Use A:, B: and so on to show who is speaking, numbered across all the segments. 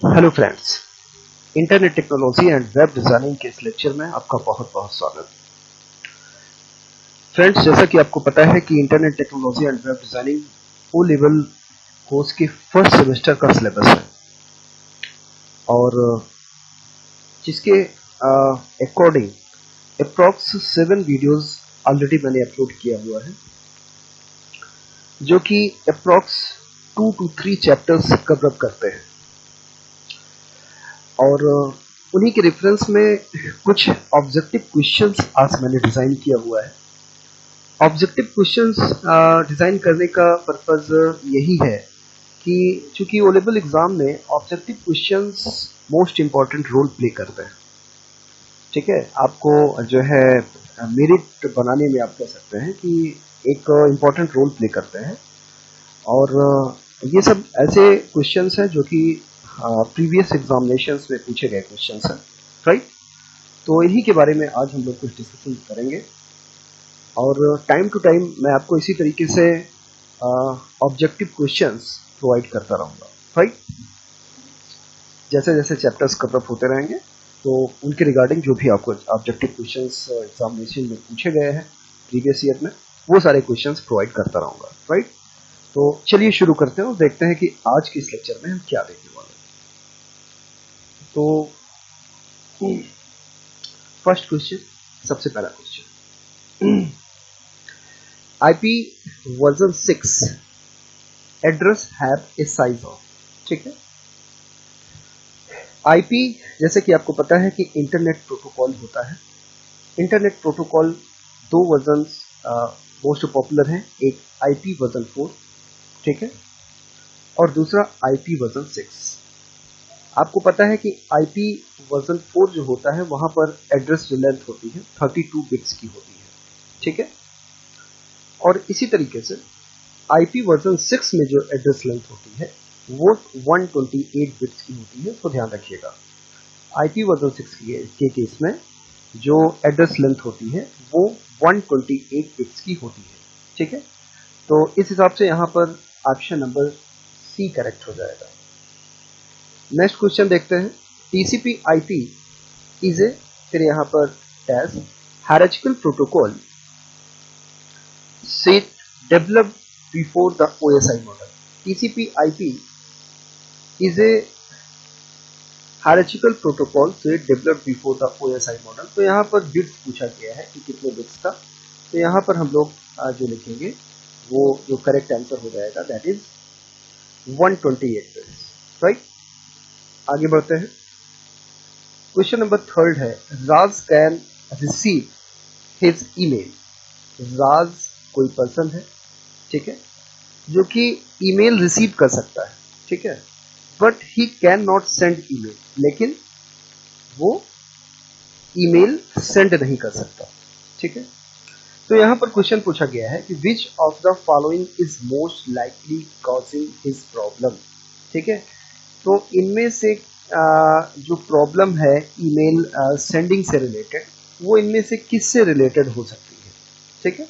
A: Hello friends, internet technology and web designing के इस lecture में आपका बहुत बहुत स्वागत। फ्रेंड्स, जैसा कि आपको पता है कि internet technology and web designing O level course के फर्स्ट सेमेस्टर का सिलेबस है और जिसके अकॉर्डिंग अप्रॉक्स 7 वीडियोस ऑलरेडी मैंने अपलोड किया हुआ है, जो कि approx 2 to 3 chapters cover up करते हैं और उन्हीं के रेफरेंस में कुछ ऑब्जेक्टिव क्वेश्चंस आज मैंने डिज़ाइन किया हुआ है। ऑब्जेक्टिव क्वेश्चंस डिज़ाइन करने का पर्पज़ यही है कि चूंकि ओ लेवल एग्ज़ाम में objective questions most important role play करते हैं। ठीक है, आपको जो है मेरिट बनाने में आप कह सकते हैं कि एक इम्पॉर्टेंट रोल प्ले करते हैं और ये सब ऐसे क्वेश्चंस हैं जो कि प्रीवियस एग्जामिनेशंस में पूछे गए क्वेश्चंस हैं, राइट। तो इन्हीं के बारे में आज हम लोग कुछ डिस्कशन करेंगे और टाइम टू टाइम मैं आपको इसी तरीके से ऑब्जेक्टिव क्वेश्चंस प्रोवाइड करता रहूँगा, राइट। जैसे जैसे चैप्टर्स कवर अप होते रहेंगे तो उनके रिगार्डिंग जो भी आपको ऑब्जेक्टिव क्वेश्चंस एग्जामिनेशन में पूछे गए हैं प्रीवियस ईयर में, वो सारे क्वेश्चंस प्रोवाइड करता रहूँगा, राइट। तो चलिए शुरू करते हैं और देखते हैं कि आज के इस लेक्चर में हम क्या देखने वाले हैं। तो फर्स्ट क्वेश्चन, सबसे पहला question, IP version 6 address have a size of. ठीक है, आईपी जैसे कि आपको पता है कि इंटरनेट प्रोटोकॉल होता है। इंटरनेट प्रोटोकॉल दो वर्जन मोस्ट पॉपुलर हैं, एक आईपी वर्जन 4, ठीक है, और दूसरा आईपी वर्जन 6। आपको पता है कि आईपी वर्जन 4 जो होता है वहां पर एड्रेस जो लेंथ होती है 32 बिट्स की होती है, ठीक है। और इसी तरीके से आईपी वर्जन 6 में जो एड्रेस लेंथ होती है वो 128 बिट्स की होती है। तो ध्यान रखिएगा, आईपी वर्जन 6 के केस में जो एड्रेस लेंथ होती है वो 128 बिट्स की होती है, ठीक है। तो इस हिसाब से यहाँ पर ऑप्शन नंबर सी करेक्ट हो जाएगा। नेक्स्ट क्वेश्चन देखते हैं, टीसीपी आईपी इज ए, फिर यहाँ पर dash hierarchical protocol set developed before the OSI model. TCP/IP is a hierarchical protocol set developed before the OSI model. तो यहाँ पर बिट्स पूछा गया है कि कितने बिट्स का, तो यहाँ पर हम लोग जो लिखेंगे वो जो करेक्ट आंसर हो जाएगा दैट इज 128 बिट्स, राइट। आगे बढ़ते हैं, क्वेश्चन नंबर थर्ड है, राज कैन रिसीव हिज ईमेल। राज कोई पर्सन है, ठीक है, जो कि ईमेल रिसीव कर सकता है, ठीक है, but he can not send email, लेकिन वो ईमेल सेंड नहीं कर सकता, ठीक है। तो यहां पर क्वेश्चन पूछा गया है कि which of the following is most likely causing his problem, ठीक है। तो इनमें से जो प्रॉब्लम है ईमेल सेंडिंग से रिलेटेड, वो इनमें से किससे रिलेटेड हो सकती है, ठीक है।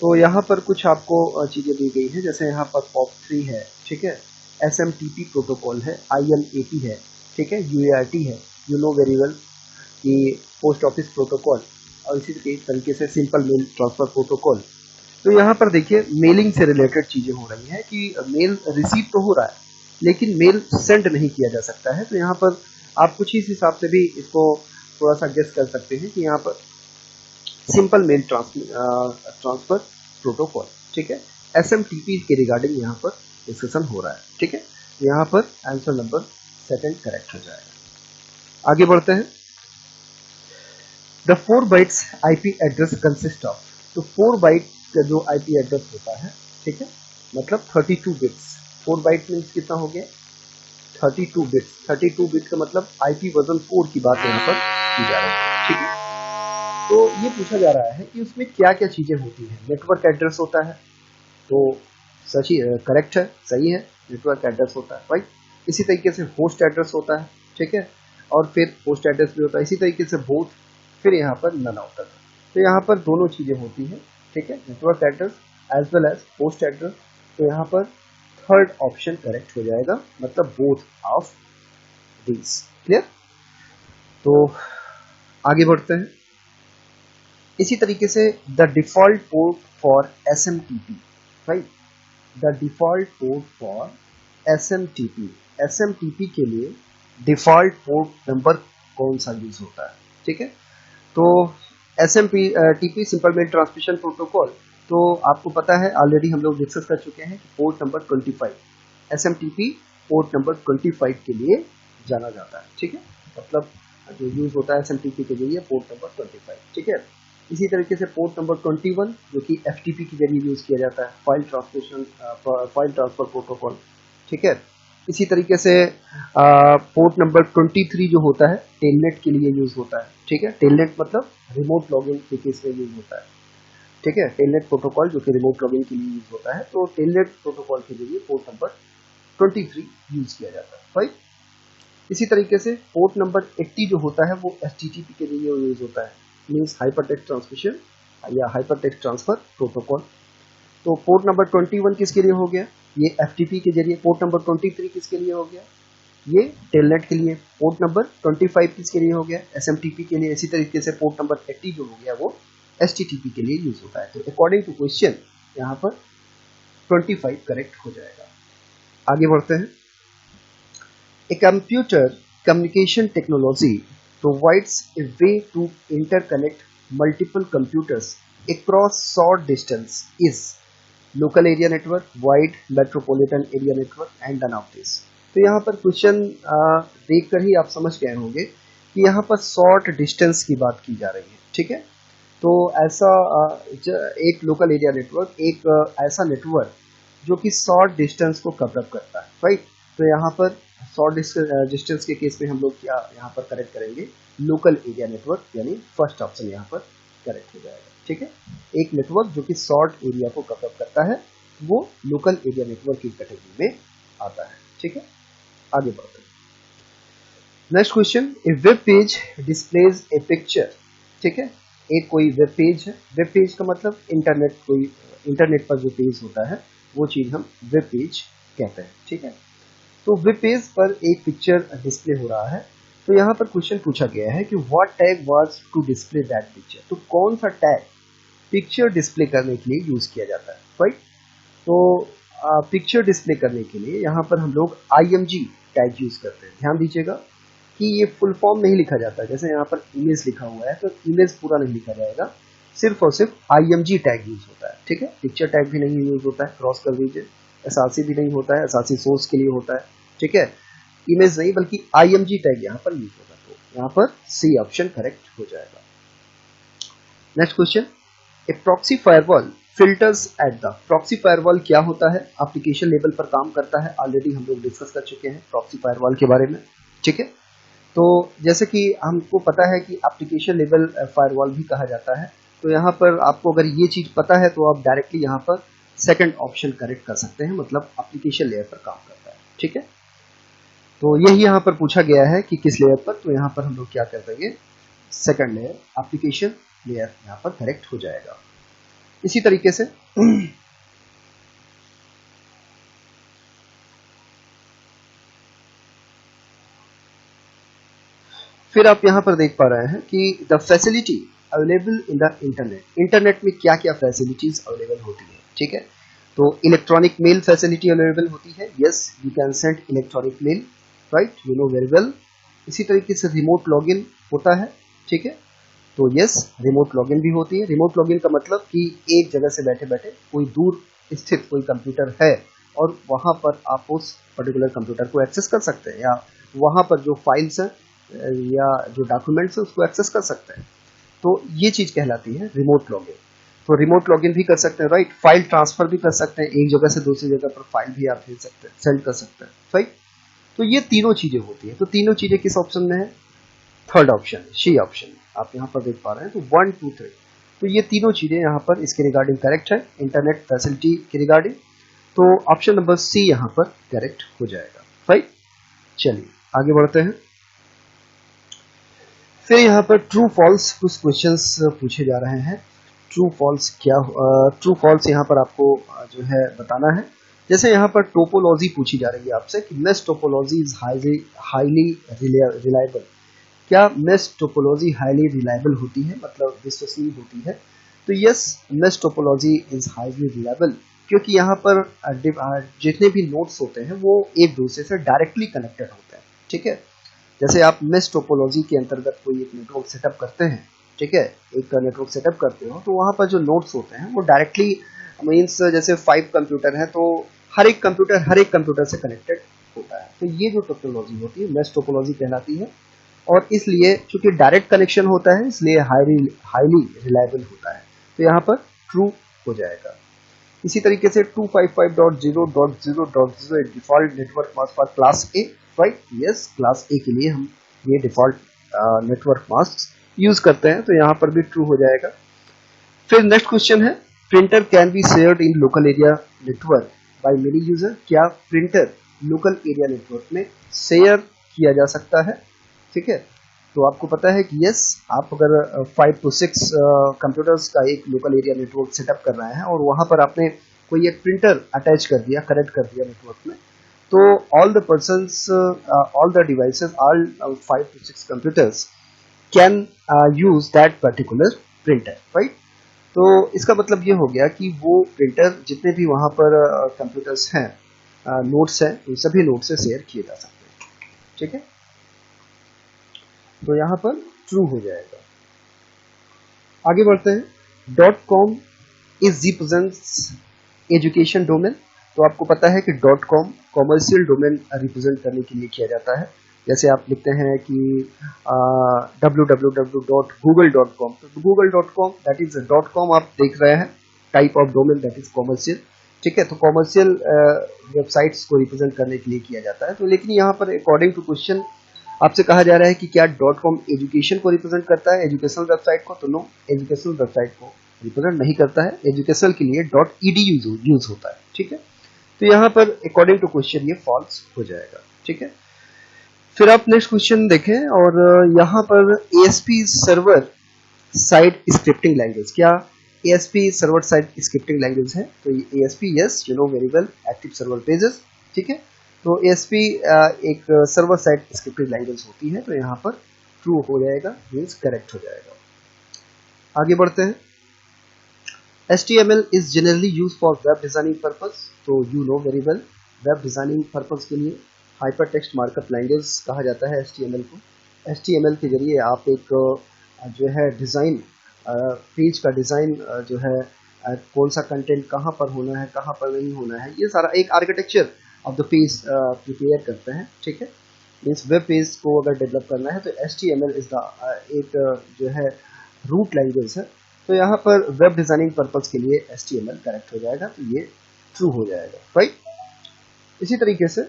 A: तो यहाँ पर कुछ आपको चीज़ें दी गई है, जैसे यहाँ पर POP3 है, ठीक है, SMTP प्रोटोकॉल है, IMAP है, ठीक है, UART है, यू नो वेरी वेल कि पोस्ट ऑफिस प्रोटोकॉल, और इसी तरीके से सिंपल मेल ट्रांसफर प्रोटोकॉल। तो यहाँ पर देखिए मेलिंग से रिलेटेड चीज़ें हो रही हैं कि मेल रिसीव तो हो रहा है लेकिन मेल सेंड नहीं किया जा सकता है। तो यहाँ पर आप कुछ इस हिसाब से भी इसको थोड़ा सा गेस कर सकते हैं कि यहाँ पर सिंपल मेल ट्रांसफर प्रोटोकॉल, ठीक है, SMTP के रिगार्डिंग यहाँ पर डिस्कशन हो रहा है, ठीक है। यहाँ पर आंसर नंबर सेकंड करेक्ट हो जाएगा। आगे बढ़ते हैं, the 4 bytes IP address consist of. तो 4 बाइट का जो आईपी एड्रेस होता है, ठीक है, मतलब 32 बिट्स। 4 बाइट मीन्स कितना हो गया, 32 बिट्स। 32 बिट का मतलब आईपी वर्जन 4 की बात यहाँ पर की जा रही है, ठीक है। तो ये पूछा जा रहा है कि उसमें क्या क्या चीजें होती हैं। नेटवर्क एड्रेस होता है, तो सही करेक्ट है, सही है, नेटवर्क एड्रेस होता है, राइट। इसी तरीके से होस्ट एड्रेस होता है, ठीक है, और फिर होस्ट एड्रेस भी होता है, इसी तरीके से बोथ, फिर यहाँ पर नन होता है। तो यहाँ पर दोनों चीजें होती हैं, ठीक है, network address as well as host address. तो यहाँ पर थर्ड ऑप्शन करेक्ट हो जाएगा, मतलब बोथ ऑफ these. क्लियर? तो आगे बढ़ते हैं. इसी तरीके से the default port for SMTP, right, the default port for SMTP, SMTP के लिए डिफॉल्ट पोर्ट नंबर कौन सा यूज होता है? ठीक है, तो SMTP simple mail transmission protocol, तो आपको पता है ऑलरेडी हम लोग डिस्कस कर चुके हैं कि port number 25 SMTP port number 25 के लिए जाना जाता है. ठीक है, मतलब जो यूज होता है SMTP के लिए पोर्ट नंबर 25. ठीक है, इसी तरीके से पोर्ट नंबर 21 जो कि FTP के जरिए यूज किया जाता है, फाइल ट्रांसफर प्रोटोकॉल. ठीक है, इसी तरीके से पोर्ट नंबर 23 जो होता है टेलनेट के लिए यूज होता है. ठीक है, टेलनेट मतलब रिमोट लॉगिन के केस में यूज होता है. ठीक है, टेलनेट प्रोटोकॉल जो कि रिमोट लॉगिन के लिए यूज होता है, तो टेलनेट प्रोटोकॉल के जरिए पोर्ट नंबर 23 यूज किया जाता है. राइट, इसी तरीके से पोर्ट नंबर 80 जो होता है वो HTTP के लिए यूज होता है, मीन्स हाइपरटेक्स्ट ट्रांसमिशन या हाइपरटेक्स्ट ट्रांसफर प्रोटोकॉल. तो पोर्ट नंबर 21 किसके लिए हो गया? ये FTP के जरिए. पोर्ट नंबर 23 किसके लिए हो गया? ये टेलनेट के लिए. पोर्ट नंबर 25 किसके लिए हो गया? SMTP के लिए. इसी तरीके से पोर्ट नंबर 80 जो हो गया वो HTTP के लिए यूज होता है. तो अकॉर्डिंग टू क्वेश्चन यहाँ पर 25 करेक्ट हो जाएगा. आगे बढ़ते हैं. A computer communication technology provides a way to interconnect multiple computers across short distance is local area network, wide metropolitan area network and none of this. तो यहाँ पर क्वेश्चन देखकर ही आप समझ गए होंगे कि यहाँ पर शॉर्ट डिस्टेंस की बात की जा रही है. ठीक है, तो ऐसा एक लोकल एरिया नेटवर्क, एक ऐसा नेटवर्क जो कि शॉर्ट डिस्टेंस को कवर अप करता है. राइट, तो यहाँ पर शॉर्ट डिस्टेंस के केस में हम लोग क्या यहाँ पर करेक्ट करेंगे? लोकल एरिया नेटवर्क, यानी फर्स्ट ऑप्शन यहाँ पर करेक्ट हो जाएगा. ठीक है, एक नेटवर्क जो कि शॉर्ट एरिया को कवर अप करता है वो लोकल एरिया नेटवर्क की कैटेगरी में आता है. ठीक है, आगे बढ़ते हैं. नेक्स्ट क्वेश्चन, ए वेब पेज डिस्प्लेज ए पिक्चर. ठीक है, एक कोई वेब पेज है. वेब पेज का मतलब इंटरनेट, कोई इंटरनेट पर जो पेज होता है वो चीज हम वेब पेज कहते हैं. ठीक है, तो वेब पेज पर एक पिक्चर डिस्प्ले हो रहा है. तो यहाँ पर क्वेश्चन पूछा गया है कि what tag was to display that picture. तो कौन सा टैग पिक्चर डिस्प्ले करने के लिए यूज किया जाता है? राइट, तो पिक्चर डिस्प्ले करने के लिए यहाँ पर हम लोग IMG टैग यूज करते हैं. ध्यान दीजिएगा कि ये फुल फॉर्म नहीं लिखा जाता. जैसे यहाँ पर इमेज लिखा हुआ है तो इमेज पूरा नहीं लिखा जाएगा, सिर्फ और सिर्फ IMG टैग यूज होता है. ठीक है, पिक्चर टैग भी नहीं यूज होता है, क्रॉस कर दीजिए. SRC भी नहीं होता है, SRC सोर्स के लिए होता है. ठीक है, इमेज नहीं बल्कि IMG टैग यहाँ पर यूज होगा. तो यहाँ पर C ऑप्शन करेक्ट हो जाएगा. Next question, A proxy firewall filters at the. Proxy firewall क्या होता है? एप्लीकेशन लेवल पर काम करता है. ऑलरेडी हम लोग डिस्कस कर चुके हैं प्रॉक्सी फायरवॉल के बारे में. ठीक है, तो जैसे कि हमको पता है कि एप्लीकेशन लेवल फायरवॉल भी कहा जाता है. तो यहाँ पर आपको अगर ये चीज पता है तो आप डायरेक्टली यहाँ पर सेकंड ऑप्शन करेक्ट कर सकते हैं, मतलब एप्लीकेशन लेयर पर काम करता है. ठीक है, तो यही यहाँ पर पूछा गया है कि किस लेयर पर. तो यहाँ पर हम लोग क्या कर देंगे? सेकंड लेयर, एप्लीकेशन लेयर यहाँ पर करेक्ट हो जाएगा. इसी तरीके से फिर आप यहाँ पर देख पा रहे हैं कि the facility available in the internet. Internet में क्या क्या फैसिलिटीज अवेलेबल होती है? ठीक है, तो इलेक्ट्रॉनिक मेल फैसिलिटी अवेलेबल होती है. Yes, you can send electronic mail. Right, you know very well. इसी तरीके से रिमोट लॉगिन होता है. ठीक है, तो यस, रिमोट लॉगिन भी होती है. रिमोट लॉगिन का मतलब कि एक जगह से बैठे बैठे कोई दूर स्थित कोई कंप्यूटर है और वहां पर आप उस पर्टिकुलर कंप्यूटर को एक्सेस कर सकते हैं, या वहां पर जो फाइल्स है या जो डॉक्यूमेंट्स है उसको एक्सेस कर सकते हैं. तो ये चीज कहलाती है रिमोट लॉगिन. तो रिमोट लॉगिन भी कर सकते हैं. राइट, फाइल ट्रांसफर भी कर सकते हैं, एक जगह से दूसरी जगह पर फाइल भी आप भेज सकते हैं, सेंड कर सकते हैं. राइट, तो ये तीनों चीजें होती है. तो तीनों चीजें किस ऑप्शन में है? Third option, C option. आप यहाँ पर देख पा रहे हैं. तो 1 2 3, तो ये तीनों चीजें यहाँ पर इसके रिगार्डिंग करेक्ट है, इंटरनेट फैसिलिटी के रिगार्डिंग. तो ऑप्शन नंबर सी यहाँ पर करेक्ट हो जाएगा. राइट, चलिए आगे बढ़ते हैं. फिर यहाँ पर ट्रू फॉल्स कुछ क्वेश्चंस पूछे जा रहे हैं. ट्रू फॉल्स क्या? ट्रू फॉल्स यहाँ पर आपको जो है बताना है. जैसे यहाँ पर टोपोलॉजी पूछी जा रही है आपसे कि mesh topology is highly reliable. क्या मेश टोपोलॉजी हाईली रिलायबल होती है, मतलब विश्वसनीय होती है? तो yes, mesh topology is highly reliable, क्योंकि यहाँ पर जितने भी नोड्स होते हैं वो एक दूसरे से डायरेक्टली कनेक्टेड होते हैं। ठीक है, जैसे आप मेश टोपोलॉजी के अंतर्गत कोई एक नेटवर्क सेटअप करते हैं, ठीक है, एक नेटवर्क सेटअप करते हो, तो वहाँ पर जो नोड्स होते हैं वो डायरेक्टली मीन्स जैसे 5 कंप्यूटर हैं तो हर एक कंप्यूटर से कनेक्टेड होता है। तो ये जो टोपोलॉजी होती है मेश टोपोलॉजी कहलाती है, और इसलिए चूंकि डायरेक्ट कनेक्शन होता है इसलिए हाईली रिलायबल होता है। तो यहाँ पर ट्रू हो जाएगा। इसी तरीके से 255.0.0.0 एक default network mask for class A, right? Yes, class ए के लिए हम ये डिफॉल्ट नेटवर्क मास्क यूज करते हैं, तो यहाँ पर भी ट्रू हो जाएगा। फिर नेक्स्ट क्वेश्चन है, printer can be shared in local area network by many user. क्या प्रिंटर लोकल एरिया नेटवर्क में शेयर किया जा सकता है? ठीक है, तो आपको पता है कि यस, आप अगर 5 to 6 कंप्यूटर्स का एक लोकल एरिया नेटवर्क सेटअप कर रहे हैं और वहां पर आपने कोई एक प्रिंटर अटैच कर दिया, कनेक्ट कर दिया नेटवर्क में, तो all the persons, all the devices, all 5 to 6 computers can use that particular printer, right? तो इसका मतलब ये हो गया कि वो प्रिंटर जितने भी वहां पर कंप्यूटर्स हैं, नोट्स हैं, उन सभी नोट्स से शेयर किए जा सकते हैं। ठीक है, तो यहां पर ट्रू हो जाएगा। आगे बढ़ते हैं। .com is represents education domain. तो आपको पता है कि .com कॉमर्शियल डोमेन रिप्रेजेंट करने के लिए किया जाता है। जैसे आप लिखते हैं कि www.google.com, तो google.com दैट इज .com आप देख रहे हैं, type of domain that is commercial. ठीक है, तो कॉमर्शियल वेबसाइट्स को रिप्रेजेंट करने के लिए किया जाता है। तो लेकिन यहाँ पर अकॉर्डिंग टू क्वेश्चन आपसे कहा जा रहा है कि क्या .com एजुकेशन को रिप्रेजेंट करता है, एजुकेशनल वेबसाइट को? तो नो, एजुकेशनल वेबसाइट को रिप्रेजेंट नहीं करता है। एजुकेशनल के लिए .edu यूज होता है। ठीक है, तो यहाँ पर अकॉर्डिंग टू क्वेश्चन ये फॉल्स हो जाएगा। ठीक है, फिर आप नेक्स्ट क्वेश्चन देखें, और यहाँ पर ASP server side scripting language, क्या ASP server side scripting language है? तो ये ASP, yes, you know very well, active server pages. ठीक है, तो ASP एक सर्वर साइड स्क्रिप्टिंग लैंग्वेज होती है, तो यहाँ पर ट्रू हो जाएगा, मीन्स करेक्ट हो जाएगा। आगे बढ़ते हैं। HTML is generally use for web designing purpose. तो you know very well, web designing purpose के लिए हाइपर टेक्स्ट मार्कअप लैंग्वेज कहा जाता है HTML को। HTML के जरिए आप एक जो है डिज़ाइन, पेज का डिज़ाइन जो है, कौन सा कंटेंट कहाँ पर होना है, कहाँ पर नहीं होना है, ये सारा एक architecture of the page prepare करते हैं। ठीक है, मीन्स वेब पेज को अगर डेवलप करना है तो HTML इज द एक जो है रूट लैंग्वेज है। तो यहाँ पर वेब डिजाइनिंग पर्पस के लिए HTML करेक्ट हो जाएगा, तो ये ट्रू हो जाएगा, राइट? इसी तरीके से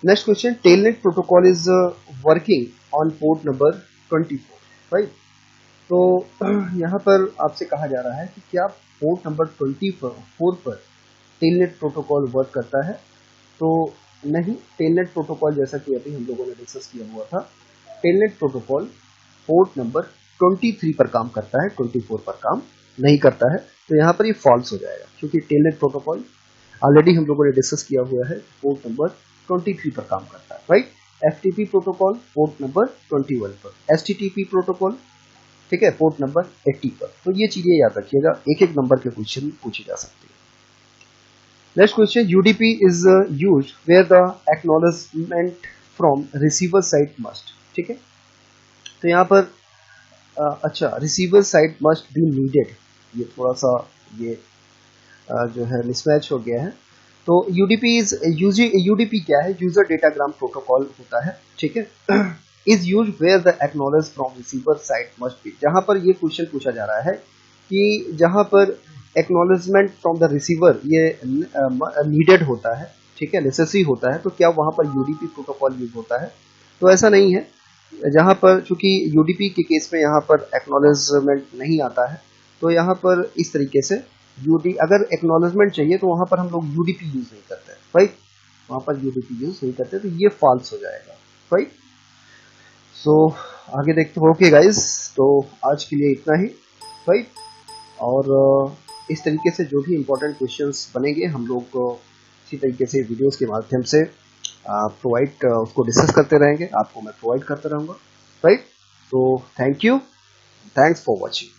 A: next question, telnet protocol is working on port number 24, right? तो यहाँ पर आपसे कहा जा रहा है कि क्या पोर्ट नंबर 24 पर टेलनेट प्रोटोकॉल वर्क करता है? तो नहीं, टेलनेट प्रोटोकॉल जैसा कि अभी हम लोगों ने डिस्कस किया हुआ था, टेलनेट प्रोटोकॉल पोर्ट नंबर 23 पर काम करता है, 24 पर काम नहीं करता है। तो यहाँ पर ये फॉल्स हो जाएगा, क्योंकि टेलनेट प्रोटोकॉल ऑलरेडी हम लोगों ने डिस्कस किया हुआ है, पोर्ट नंबर 23 पर काम करता है, right? FTP protocol port number 21 पर, HTTP प्रोटोकॉल, ठीक है, पोर्ट नंबर 80 पर। तो ये चीजें याद रखिएगा, एक एक नंबर के क्वेश्चन पूछे जा सकते हैं। Next question, UDP is used where the acknowledgement from receiver side must. ठीक है, तो यहाँ पर अच्छा, receiver side must be needed, ये थोड़ा सा ये जो है मिसमैच हो गया है। तो UDP क्या है? यूजर डेटाग्राम प्रोटोकॉल होता है। ठीक है, is use where the acknowledge from receiver side must be. जहां पर ये क्वेश्चन पूछा जा रहा है कि जहां पर एक्नॉलेजमेंट फ्रॉम द रिसीवर ये नीडेड होता है, ठीक है, नेसेसरी होता है, तो क्या वहां पर UDP प्रोटोकॉल यूज होता है? तो ऐसा नहीं है। जहां पर चूंकि UDP के केस में यहाँ पर एक्नॉलेजमेंट नहीं आता है, तो यहाँ पर इस तरीके से अगर एक्नॉलेजमेंट चाहिए तो वहां पर हम लोग UDP यूज नहीं करते, राइट? वहां पर UDP यूज नहीं करते, तो ये फॉल्स हो जाएगा, राइट? सो आगे देखते हो। ओके गाइस, तो आज के लिए इतना ही, राइट? और इस तरीके से जो भी इम्पोर्टेंट क्वेश्चंस बनेंगे हम लोग इसी तरीके से वीडियोस के माध्यम से प्रोवाइड उसको डिस्कस करते रहेंगे, आपको मैं प्रोवाइड करता रहूँगा, राइट। तो thank you, thanks for watching.